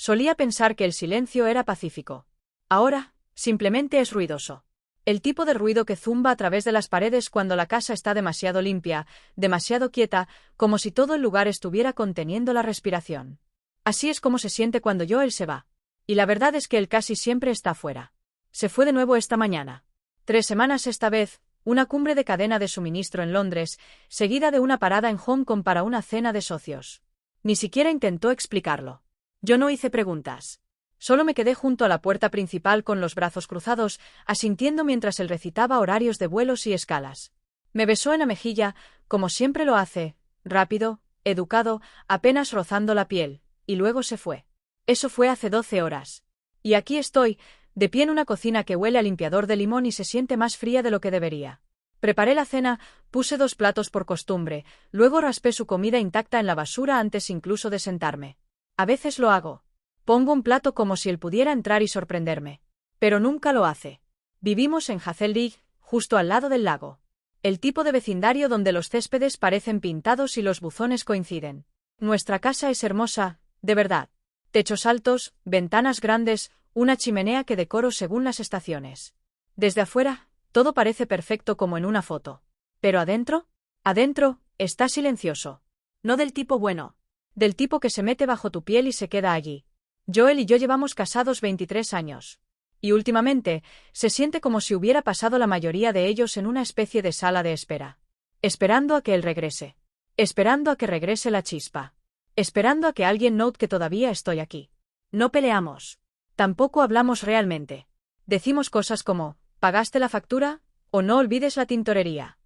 Solía pensar que el silencio era pacífico. Ahora, simplemente es ruidoso. El tipo de ruido que zumba a través de las paredes cuando la casa está demasiado limpia, demasiado quieta, como si todo el lugar estuviera conteniendo la respiración. Así es como se siente cuando Joel se va. Y la verdad es que él casi siempre está fuera. Se fue de nuevo esta mañana. 3 semanas esta vez, una cumbre de cadena de suministro en Londres, seguida de una parada en Hong Kong para una cena de socios. Ni siquiera intentó explicarlo. Yo no hice preguntas. Solo me quedé junto a la puerta principal con los brazos cruzados, asintiendo mientras él recitaba horarios de vuelos y escalas. Me besó en la mejilla, como siempre lo hace, rápido, educado, apenas rozando la piel, y luego se fue. Eso fue hace 12 horas. Y aquí estoy, de pie en una cocina que huele a limpiador de limón y se siente más fría de lo que debería. Preparé la cena, puse 2 platos por costumbre, luego raspé su comida intacta en la basura antes incluso de sentarme. A veces lo hago. Pongo un plato como si él pudiera entrar y sorprenderme. Pero nunca lo hace. Vivimos en Hazel League, justo al lado del lago. El tipo de vecindario donde los céspedes parecen pintados y los buzones coinciden. Nuestra casa es hermosa, de verdad. Techos altos, ventanas grandes, una chimenea que decoro según las estaciones. Desde afuera, todo parece perfecto como en una foto. Pero adentro, está silencioso. No del tipo bueno. Del tipo que se mete bajo tu piel y se queda allí. Joel y yo llevamos casados 23 años. Y últimamente, se siente como si hubiera pasado la mayoría de ellos en una especie de sala de espera. Esperando a que él regrese. Esperando a que regrese la chispa. Esperando a que alguien note que todavía estoy aquí. No peleamos. Tampoco hablamos realmente. Decimos cosas como, ¿pagaste la factura? O no olvides la tintorería.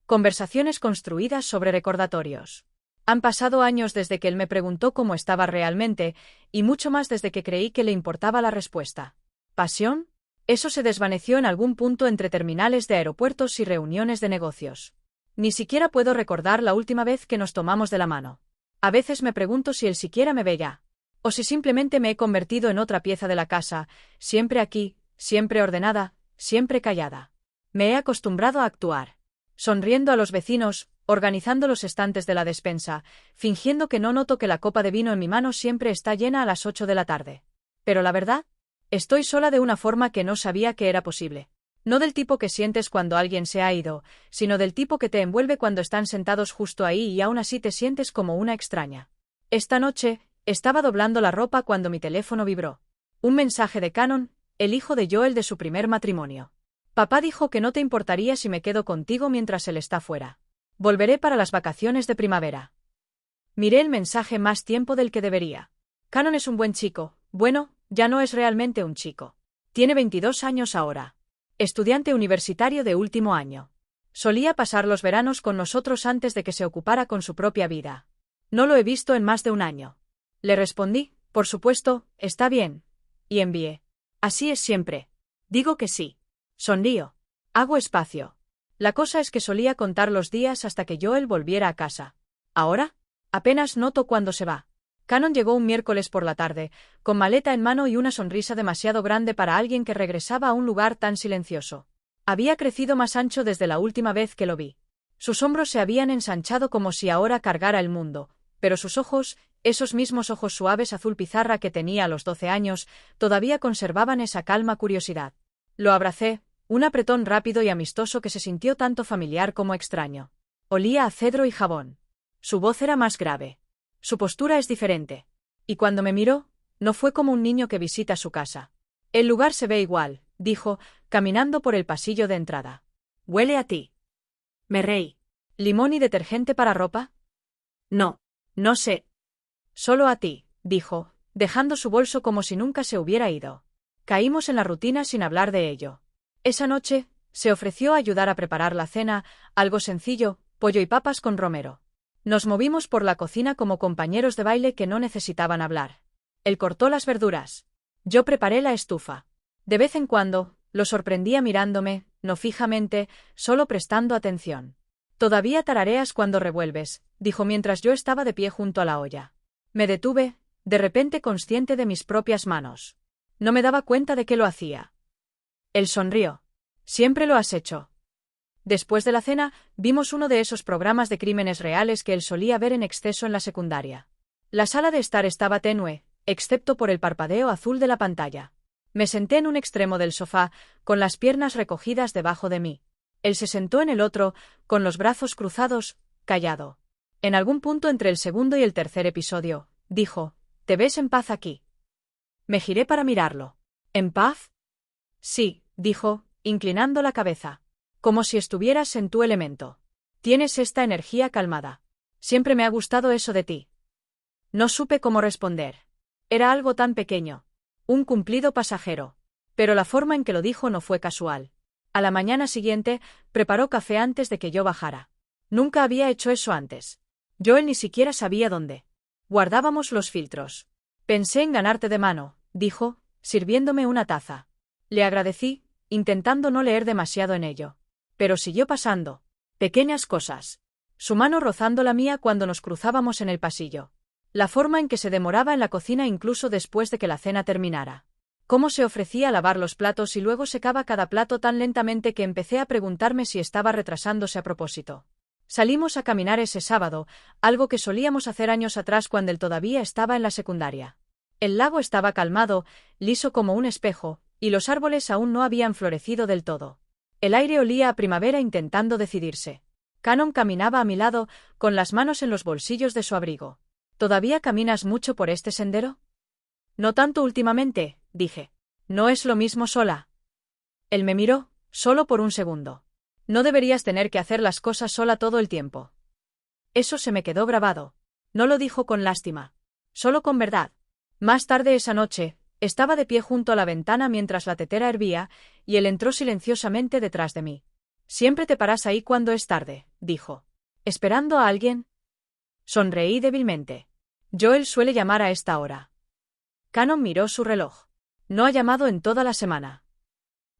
Conversaciones construidas sobre recordatorios. Han pasado años desde que él me preguntó cómo estaba realmente, y mucho más desde que creí que le importaba la respuesta. ¿Pasión? Eso se desvaneció en algún punto entre terminales de aeropuertos y reuniones de negocios. Ni siquiera puedo recordar la última vez que nos tomamos de la mano. A veces me pregunto si él siquiera me ve ya. O si simplemente me he convertido en otra pieza de la casa, siempre aquí, siempre ordenada, siempre callada. Me he acostumbrado a actuar. Sonriendo a los vecinos, organizando los estantes de la despensa, fingiendo que no noto que la copa de vino en mi mano siempre está llena a las 8 de la tarde. Pero la verdad, estoy sola de una forma que no sabía que era posible. No del tipo que sientes cuando alguien se ha ido, sino del tipo que te envuelve cuando están sentados justo ahí y aún así te sientes como una extraña. Esta noche, estaba doblando la ropa cuando mi teléfono vibró. Un mensaje de Cannon, el hijo de Joel de su primer matrimonio. Papá dijo que no te importaría si me quedo contigo mientras él está fuera. Volveré para las vacaciones de primavera. Miré el mensaje más tiempo del que debería. Cannon es un buen chico. Bueno, ya no es realmente un chico. Tiene 22 años ahora. Estudiante universitario de último año. Solía pasar los veranos con nosotros antes de que se ocupara con su propia vida. No lo he visto en más de un año. Le respondí, por supuesto, está bien. Y envié. Así es siempre. Digo que sí. Sonrío. Hago espacio. La cosa es que solía contar los días hasta que Joel volviera a casa. Ahora, apenas noto cuándo se va. Cannon llegó un miércoles por la tarde, con maleta en mano y una sonrisa demasiado grande para alguien que regresaba a un lugar tan silencioso. Había crecido más ancho desde la última vez que lo vi. Sus hombros se habían ensanchado como si ahora cargara el mundo, pero sus ojos, esos mismos ojos suaves azul pizarra que tenía a los 12 años, todavía conservaban esa calma curiosidad. Lo abracé, un apretón rápido y amistoso que se sintió tanto familiar como extraño. Olía a cedro y jabón. Su voz era más grave. Su postura es diferente. Y cuando me miró, no fue como un niño que visita su casa. El lugar se ve igual, dijo, caminando por el pasillo de entrada. Huele a ti. Me reí. ¿Limón y detergente para ropa? No. No sé. Solo a ti, dijo, dejando su bolso como si nunca se hubiera ido. Caímos en la rutina sin hablar de ello. Esa noche, se ofreció a ayudar a preparar la cena, algo sencillo, pollo y papas con romero. Nos movimos por la cocina como compañeros de baile que no necesitaban hablar. Él cortó las verduras. Yo preparé la estufa. De vez en cuando, lo sorprendía mirándome, no fijamente, solo prestando atención. Todavía tarareas cuando revuelves, dijo mientras yo estaba de pie junto a la olla. Me detuve, de repente consciente de mis propias manos. No me daba cuenta de que lo hacía. Él sonrió. Siempre lo has hecho. Después de la cena, vimos uno de esos programas de crímenes reales que él solía ver en exceso en la secundaria. La sala de estar estaba tenue, excepto por el parpadeo azul de la pantalla. Me senté en un extremo del sofá, con las piernas recogidas debajo de mí. Él se sentó en el otro, con los brazos cruzados, callado. En algún punto entre el segundo y el tercer episodio, dijo: «¿Te ves en paz aquí?» Me giré para mirarlo. ¿En paz? Sí, dijo, inclinando la cabeza. Como si estuvieras en tu elemento. Tienes esta energía calmada. Siempre me ha gustado eso de ti. No supe cómo responder. Era algo tan pequeño. Un cumplido pasajero. Pero la forma en que lo dijo no fue casual. A la mañana siguiente, preparó café antes de que yo bajara. Nunca había hecho eso antes. Joel ni siquiera sabía dónde. Guardábamos los filtros. Pensé en ganarte de mano, dijo, sirviéndome una taza. Le agradecí, intentando no leer demasiado en ello. Pero siguió pasando. Pequeñas cosas. Su mano rozando la mía cuando nos cruzábamos en el pasillo. La forma en que se demoraba en la cocina incluso después de que la cena terminara. Cómo se ofrecía a lavar los platos y luego secaba cada plato tan lentamente que empecé a preguntarme si estaba retrasándose a propósito. Salimos a caminar ese sábado, algo que solíamos hacer años atrás cuando él todavía estaba en la secundaria. El lago estaba calmado, liso como un espejo, y los árboles aún no habían florecido del todo. El aire olía a primavera intentando decidirse. Cannon caminaba a mi lado, con las manos en los bolsillos de su abrigo. ¿Todavía caminas mucho por este sendero? No tanto últimamente, dije. No es lo mismo sola. Él me miró, solo por un segundo. No deberías tener que hacer las cosas sola todo el tiempo. Eso se me quedó grabado. No lo dijo con lástima. Solo con verdad. Más tarde esa noche, estaba de pie junto a la ventana mientras la tetera hervía, y él entró silenciosamente detrás de mí. Siempre te paras ahí cuando es tarde, dijo. ¿Esperando a alguien? Sonreí débilmente. Joel suele llamar a esta hora. Cannon miró su reloj. No ha llamado en toda la semana.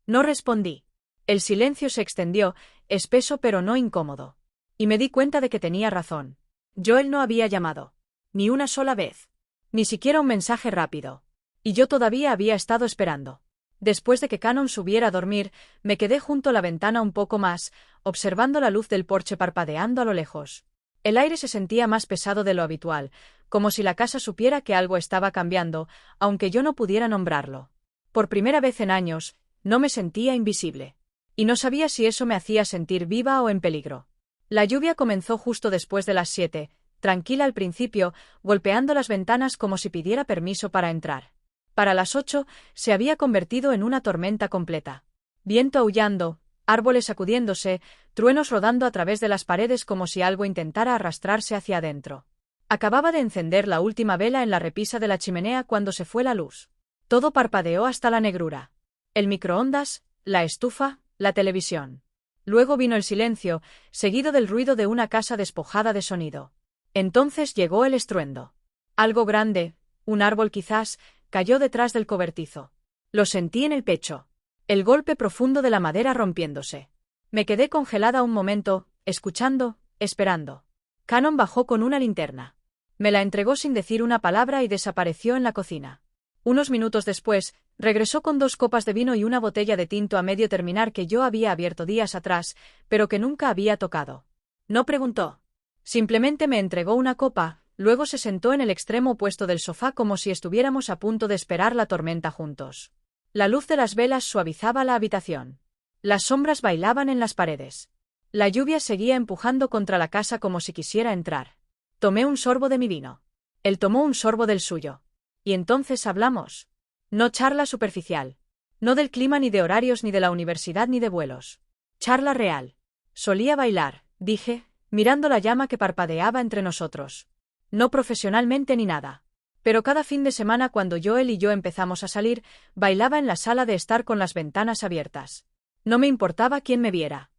No respondí. El silencio se extendió, espeso pero no incómodo. Y me di cuenta de que tenía razón. Joel no había llamado. Ni una sola vez. Ni siquiera un mensaje rápido. Y yo todavía había estado esperando. Después de que Cannon subiera a dormir, me quedé junto a la ventana un poco más, observando la luz del porche parpadeando a lo lejos. El aire se sentía más pesado de lo habitual, como si la casa supiera que algo estaba cambiando, aunque yo no pudiera nombrarlo. Por primera vez en años, no me sentía invisible. Y no sabía si eso me hacía sentir viva o en peligro. La lluvia comenzó justo después de las 7, tranquila al principio, golpeando las ventanas como si pidiera permiso para entrar. Para las 8, se había convertido en una tormenta completa. Viento aullando, árboles sacudiéndose, truenos rodando a través de las paredes como si algo intentara arrastrarse hacia adentro. Acababa de encender la última vela en la repisa de la chimenea cuando se fue la luz. Todo parpadeó hasta la negrura. El microondas, la estufa, la televisión. Luego vino el silencio, seguido del ruido de una casa despojada de sonido. Entonces llegó el estruendo. Algo grande, un árbol quizás, cayó detrás del cobertizo. Lo sentí en el pecho. El golpe profundo de la madera rompiéndose. Me quedé congelada un momento, escuchando, esperando. Cannon bajó con una linterna. Me la entregó sin decir una palabra y desapareció en la cocina. Unos minutos después, regresó con 2 copas de vino y una botella de tinto a medio terminar que yo había abierto días atrás, pero que nunca había tocado. No preguntó. Simplemente me entregó una copa, luego se sentó en el extremo opuesto del sofá como si estuviéramos a punto de esperar la tormenta juntos. La luz de las velas suavizaba la habitación. Las sombras bailaban en las paredes. La lluvia seguía empujando contra la casa como si quisiera entrar. Tomé un sorbo de mi vino. Él tomó un sorbo del suyo. Y entonces hablamos. No charla superficial. No del clima ni de horarios ni de la universidad ni de vuelos. Charla real. Solía bailar, dije, mirando la llama que parpadeaba entre nosotros. No profesionalmente ni nada. Pero cada fin de semana cuando Joel y yo empezamos a salir, bailaba en la sala de estar con las ventanas abiertas. No me importaba quién me viera.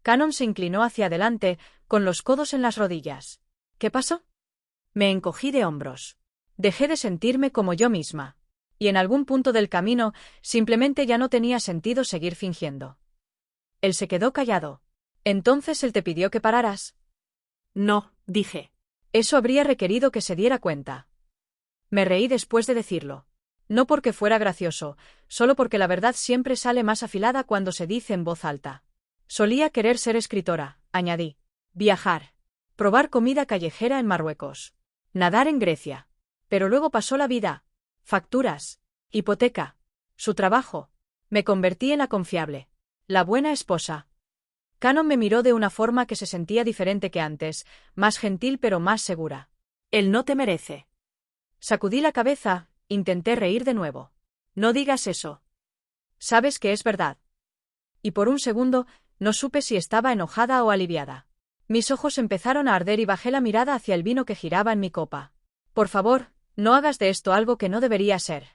Cannon se inclinó hacia adelante, con los codos en las rodillas. ¿Qué pasó? Me encogí de hombros. Dejé de sentirme como yo misma. Y en algún punto del camino, simplemente ya no tenía sentido seguir fingiendo. Él se quedó callado. ¿Entonces él te pidió que pararas? No, dije. Eso habría requerido que se diera cuenta. Me reí después de decirlo. No porque fuera gracioso, solo porque la verdad siempre sale más afilada cuando se dice en voz alta. Solía querer ser escritora, añadí. Viajar. Probar comida callejera en Marruecos. Nadar en Grecia. Pero luego pasó la vida. Facturas. Hipoteca. Su trabajo. Me convertí en la confiable. La buena esposa. Cannon me miró de una forma que se sentía diferente que antes, más gentil pero más segura. Él no te merece. Sacudí la cabeza, intenté reír de nuevo. No digas eso. Sabes que es verdad. Y por un segundo, no supe si estaba enojada o aliviada. Mis ojos empezaron a arder y bajé la mirada hacia el vino que giraba en mi copa. Por favor, no hagas de esto algo que no debería ser.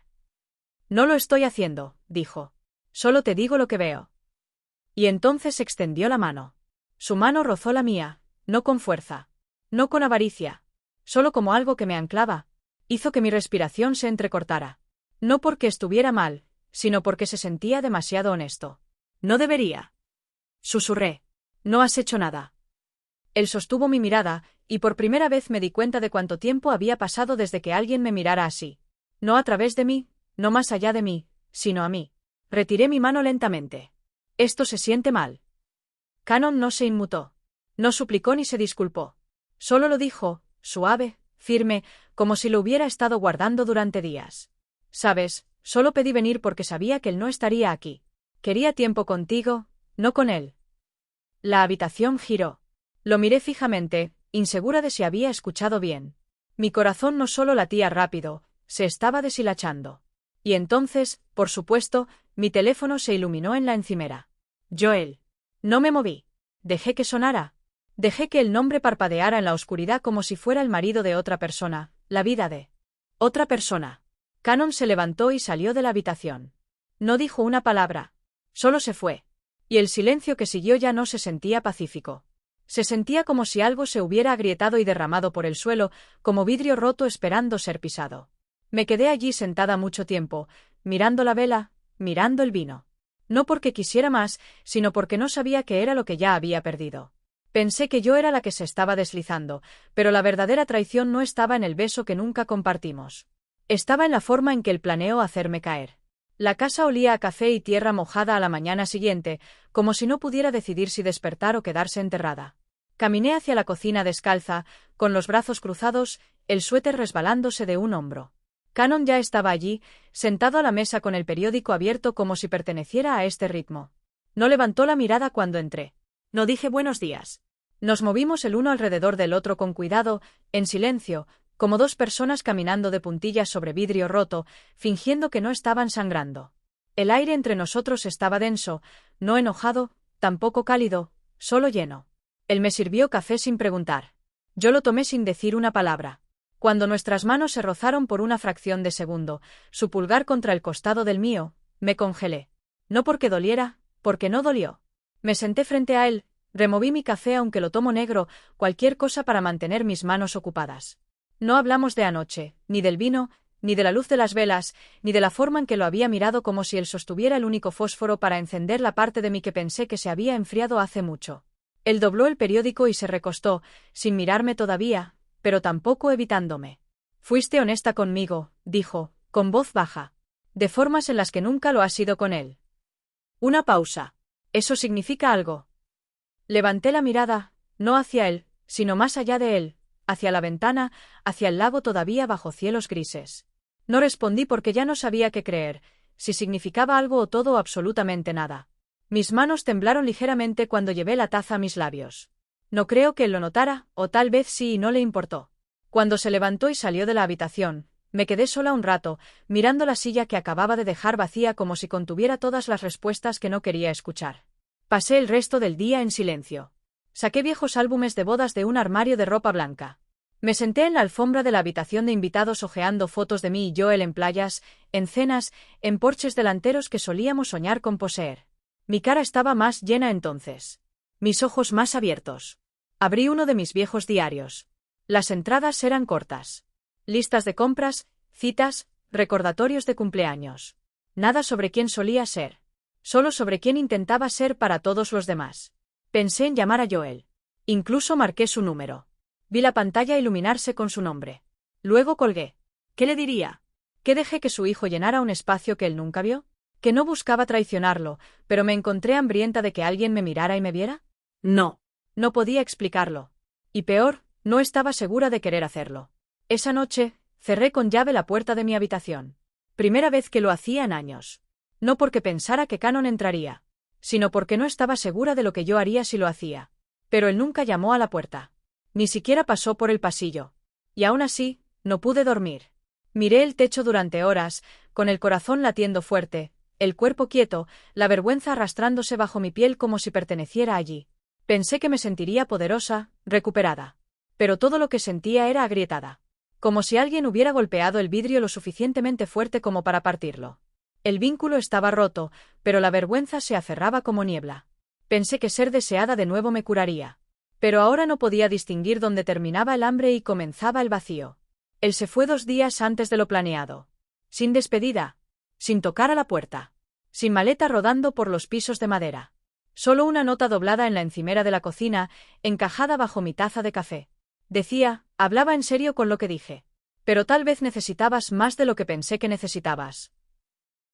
No lo estoy haciendo, dijo. Solo te digo lo que veo. Y entonces extendió la mano. Su mano rozó la mía, no con fuerza, no con avaricia, solo como algo que me anclaba. Hizo que mi respiración se entrecortara. No porque estuviera mal, sino porque se sentía demasiado honesto. No debería. Susurré. No has hecho nada. Él sostuvo mi mirada, y por primera vez me di cuenta de cuánto tiempo había pasado desde que alguien me mirara así. No a través de mí, no más allá de mí, sino a mí. Retiré mi mano lentamente. Esto se siente mal. Cannon no se inmutó. No suplicó ni se disculpó. Solo lo dijo, suave, firme, como si lo hubiera estado guardando durante días. Sabes, solo pedí venir porque sabía que él no estaría aquí. Quería tiempo contigo, no con él. La habitación giró. Lo miré fijamente, insegura de si había escuchado bien. Mi corazón no solo latía rápido, se estaba deshilachando. Y entonces, por supuesto, mi teléfono se iluminó en la encimera. Joel. No me moví. Dejé que sonara. Dejé que el nombre parpadeara en la oscuridad como si fuera el marido de otra persona, la vida de otra persona. Cannon se levantó y salió de la habitación. No dijo una palabra. Solo se fue. Y el silencio que siguió ya no se sentía pacífico. Se sentía como si algo se hubiera agrietado y derramado por el suelo, como vidrio roto esperando ser pisado. Me quedé allí sentada mucho tiempo, mirando la vela, mirando el vino. No porque quisiera más, sino porque no sabía qué era lo que ya había perdido. Pensé que yo era la que se estaba deslizando, pero la verdadera traición no estaba en el beso que nunca compartimos. Estaba en la forma en que él planeó hacerme caer. La casa olía a café y tierra mojada a la mañana siguiente, como si no pudiera decidir si despertar o quedarse enterrada. Caminé hacia la cocina descalza, con los brazos cruzados, el suéter resbalándose de un hombro. Cannon ya estaba allí, sentado a la mesa con el periódico abierto como si perteneciera a este ritmo. No levantó la mirada cuando entré. No dije buenos días. Nos movimos el uno alrededor del otro con cuidado, en silencio, como dos personas caminando de puntillas sobre vidrio roto, fingiendo que no estaban sangrando. El aire entre nosotros estaba denso, no enojado, tampoco cálido, solo lleno. Él me sirvió café sin preguntar. Yo lo tomé sin decir una palabra. Cuando nuestras manos se rozaron por una fracción de segundo, su pulgar contra el costado del mío, me congelé. No porque doliera, porque no dolió. Me senté frente a él, removí mi café aunque lo tomo negro, cualquier cosa para mantener mis manos ocupadas. No hablamos de anoche, ni del vino, ni de la luz de las velas, ni de la forma en que lo había mirado como si él sostuviera el único fósforo para encender la parte de mí que pensé que se había enfriado hace mucho. Él dobló el periódico y se recostó, sin mirarme todavía, pero tampoco evitándome. Fuiste honesta conmigo, dijo, con voz baja. De formas en las que nunca lo has sido con él. Una pausa. ¿Eso significa algo? Levanté la mirada, no hacia él, sino más allá de él, hacia la ventana, hacia el lago todavía bajo cielos grises. No respondí porque ya no sabía qué creer, si significaba algo o todo o absolutamente nada. Mis manos temblaron ligeramente cuando llevé la taza a mis labios. No creo que él lo notara, o tal vez sí y no le importó. Cuando se levantó y salió de la habitación, me quedé sola un rato, mirando la silla que acababa de dejar vacía como si contuviera todas las respuestas que no quería escuchar. Pasé el resto del día en silencio. Saqué viejos álbumes de bodas de un armario de ropa blanca. Me senté en la alfombra de la habitación de invitados hojeando fotos de mí y Joel en playas, en cenas, en porches delanteros que solíamos soñar con poseer. Mi cara estaba más llena entonces. Mis ojos más abiertos. Abrí uno de mis viejos diarios. Las entradas eran cortas. Listas de compras, citas, recordatorios de cumpleaños. Nada sobre quién solía ser. Solo sobre quién intentaba ser para todos los demás. Pensé en llamar a Joel. Incluso marqué su número. Vi la pantalla iluminarse con su nombre. Luego colgué. ¿Qué le diría? ¿Que dejé que su hijo llenara un espacio que él nunca vio? ¿Que no buscaba traicionarlo, pero me encontré hambrienta de que alguien me mirara y me viera? No. No podía explicarlo. Y peor, no estaba segura de querer hacerlo. Esa noche, Cerré con llave la puerta de mi habitación. Primera vez que lo hacía en años. No porque pensara que Cannon entraría, sino porque no estaba segura de lo que yo haría si lo hacía. Pero él nunca llamó a la puerta. Ni siquiera pasó por el pasillo. Y aún así, no pude dormir. Miré el techo durante horas, con el corazón latiendo fuerte, el cuerpo quieto, la vergüenza arrastrándose bajo mi piel como si perteneciera allí. Pensé que me sentiría poderosa, recuperada. Pero todo lo que sentía era agrietada. Como si alguien hubiera golpeado el vidrio lo suficientemente fuerte como para partirlo. El vínculo estaba roto, pero la vergüenza se aferraba como niebla. Pensé que ser deseada de nuevo me curaría. Pero ahora no podía distinguir dónde terminaba el hambre y comenzaba el vacío. Él se fue 2 días antes de lo planeado. Sin despedida. Sin tocar a la puerta. Sin maleta rodando por los pisos de madera. Solo una nota doblada en la encimera de la cocina, encajada bajo mi taza de café. Decía, hablaba en serio con lo que dije. Pero tal vez necesitabas más de lo que pensé que necesitabas.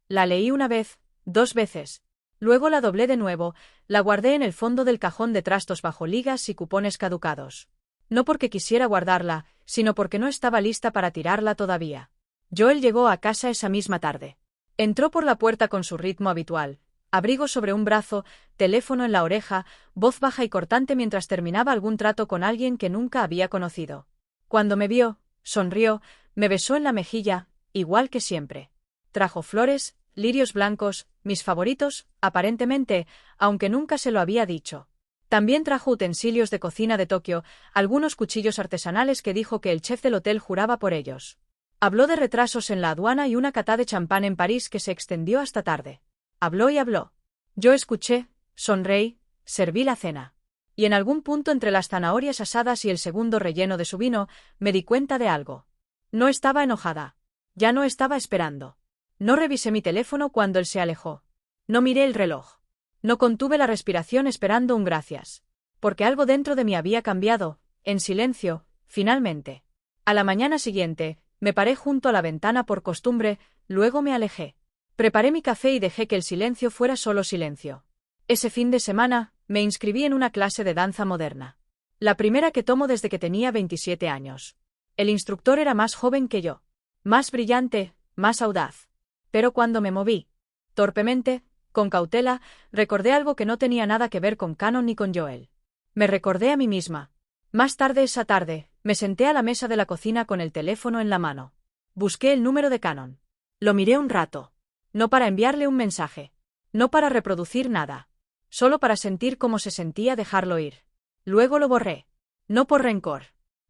La leí 1 vez, 2 veces. Luego la doblé de nuevo, la guardé en el fondo del cajón de trastos bajo ligas y cupones caducados. No porque quisiera guardarla, sino porque no estaba lista para tirarla todavía. Joel llegó a casa esa misma tarde. Entró por la puerta con su ritmo habitual, abrigo sobre un brazo, teléfono en la oreja, voz baja y cortante mientras terminaba algún trato con alguien que nunca había conocido. Cuando me vio, sonrió, me besó en la mejilla, igual que siempre. Trajo flores, lirios blancos, mis favoritos, aparentemente, aunque nunca se lo había dicho. También trajo utensilios de cocina de Tokio, algunos cuchillos artesanales que dijo que el chef del hotel juraba por ellos. Habló de retrasos en la aduana y una cata de champán en París que se extendió hasta tarde. Habló y habló. Yo escuché, sonreí, serví la cena. Y en algún punto entre las zanahorias asadas y el segundo relleno de su vino, me di cuenta de algo. No estaba enojada. Ya no estaba esperando. No revisé mi teléfono cuando él se alejó. No miré el reloj. No contuve la respiración esperando un gracias. Porque algo dentro de mí había cambiado, en silencio, finalmente. A la mañana siguiente, me paré junto a la ventana por costumbre, luego me alejé. Preparé mi café y dejé que el silencio fuera solo silencio. Ese fin de semana, me inscribí en una clase de danza moderna. La primera que tomo desde que tenía 27 años. El instructor era más joven que yo. Más brillante, más audaz. Pero cuando me moví, torpemente, con cautela, recordé algo que no tenía nada que ver con Cannon ni con Joel. Me recordé a mí misma. Más tarde esa tarde, me senté a la mesa de la cocina con el teléfono en la mano. Busqué el número de Cannon. Lo miré un rato. No para enviarle un mensaje. No para reproducir nada. Solo para sentir cómo se sentía dejarlo ir. Luego lo borré. No por rencor.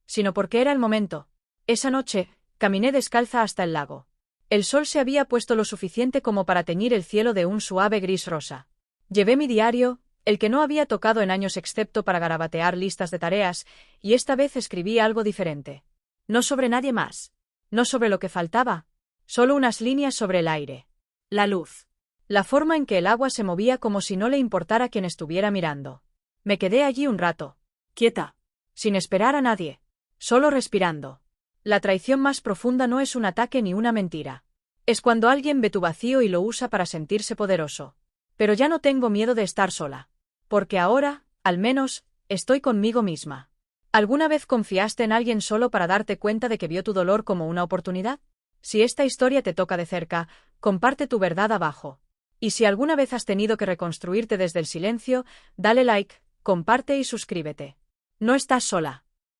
Sino porque era el momento. Esa noche, caminé descalza hasta el lago. El sol se había puesto lo suficiente como para teñir el cielo de un suave gris rosa. Llevé mi diario, el que no había tocado en años excepto para garabatear listas de tareas, y esta vez escribí algo diferente. No sobre nadie más. No sobre lo que faltaba. Solo unas líneas sobre el aire. La luz. La forma en que el agua se movía como si no le importara quien estuviera mirando. Me quedé allí un rato. Quieta. Sin esperar a nadie. Solo respirando. La traición más profunda no es un ataque ni una mentira. Es cuando alguien ve tu vacío y lo usa para sentirse poderoso. Pero ya no tengo miedo de estar sola. Porque ahora, al menos, estoy conmigo misma. ¿Alguna vez confiaste en alguien solo para darte cuenta de que vio tu dolor como una oportunidad? Si esta historia te toca de cerca, comparte tu verdad abajo. Y si alguna vez has tenido que reconstruirte desde el silencio, dale like, comparte y suscríbete. No estás sola.